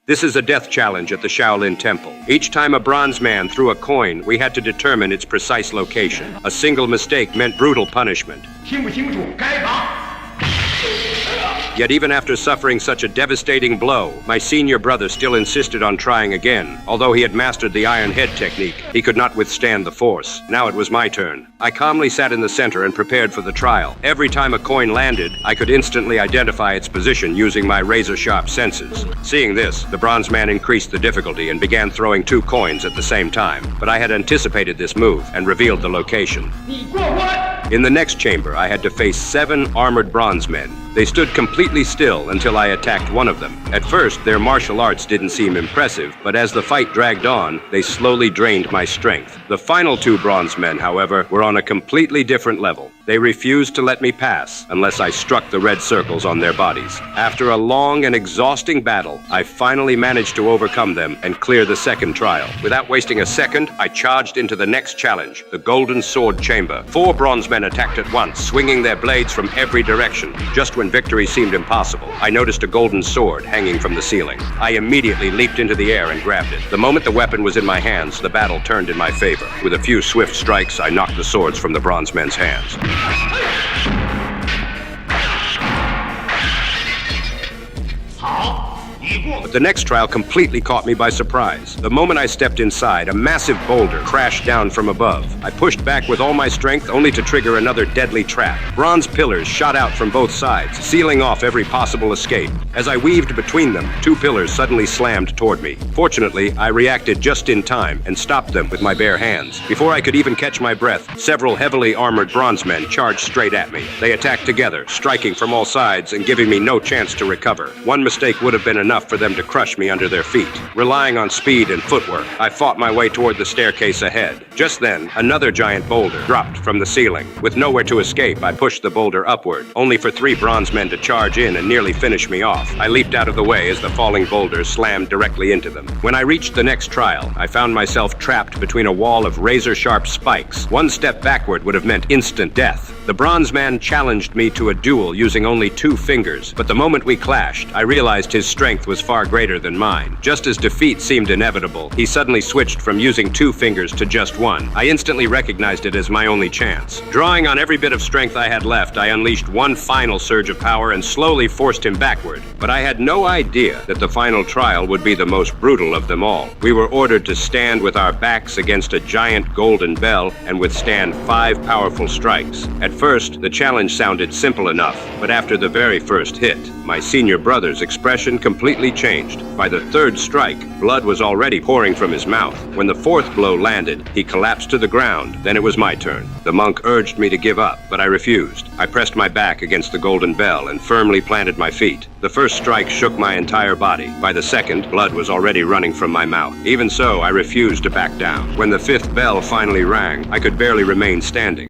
This is a death challenge at the Shaolin Temple. Each time a bronze man threw a coin, we had to determine its precise location. A single mistake meant brutal punishment. Yet even after suffering such a devastating blow, my senior brother still insisted on trying again. Although he had mastered the iron head technique, he could not withstand the force. Now it was my turn. I calmly sat in the center and prepared for the trial. Every time a coin landed, I could instantly identify its position using my razor-sharp senses. Seeing this, the bronze man increased the difficulty and began throwing 2 coins at the same time. But I had anticipated this move and revealed the location. In the next chamber, I had to face 7 armored bronze men. They stood completely still until I attacked one of them. At first, their martial arts didn't seem impressive, but as the fight dragged on, they slowly drained my strength. The final 2 bronze men, however, were on a completely different level. They refused to let me pass unless I struck the red circles on their bodies. After a long and exhausting battle, I finally managed to overcome them and clear the second trial. Without wasting a second, I charged into the next challenge, the Golden Sword Chamber. 4 bronze men attacked at once, swinging their blades from every direction. Just when victory seemed impossible, I noticed a golden sword hanging from the ceiling. I immediately leaped into the air and grabbed it. The moment the weapon was in my hands, the battle turned in my favor. With a few swift strikes, I knocked the swords from the bronze men's hands. But the next trial completely caught me by surprise. The moment I stepped inside, a massive boulder crashed down from above. I pushed back with all my strength, only to trigger another deadly trap. Bronze pillars shot out from both sides, sealing off every possible escape. As I weaved between them, 2 pillars suddenly slammed toward me. Fortunately, I reacted just in time and stopped them with my bare hands. Before I could even catch my breath, several heavily armored bronze men charged straight at me. They attacked together, striking from all sides and giving me no chance to recover. One mistake would have been enough for them to crush me under their feet. Relying on speed and footwork, I fought my way toward the staircase ahead. Just then, another giant boulder dropped from the ceiling. With nowhere to escape, I pushed the boulder upward, only for 3 bronze men to charge in and nearly finish me off. I leaped out of the way as the falling boulder slammed directly into them. When I reached the next trial, I found myself trapped between a wall of razor-sharp spikes. One step backward would have meant instant death. The bronze man challenged me to a duel using only 2 fingers, but the moment we clashed, I realized his strength was far greater than mine. Just as defeat seemed inevitable, he suddenly switched from using 2 fingers to just 1. I instantly recognized it as my only chance. Drawing on every bit of strength I had left, I unleashed one final surge of power and slowly forced him backward. But I had no idea that the final trial would be the most brutal of them all. We were ordered to stand with our backs against a giant golden bell and withstand 5 powerful strikes. At first, the challenge sounded simple enough, but after the very first hit, my senior brother's expression completely changed. By the 3rd strike, blood was already pouring from his mouth. When the 4th blow landed, he collapsed to the ground. Then it was my turn. The monk urged me to give up, but I refused. I pressed my back against the golden bell and firmly planted my feet. The first strike shook my entire body. By the second, blood was already running from my mouth. Even so, I refused to back down. When the 5th bell finally rang, I could barely remain standing.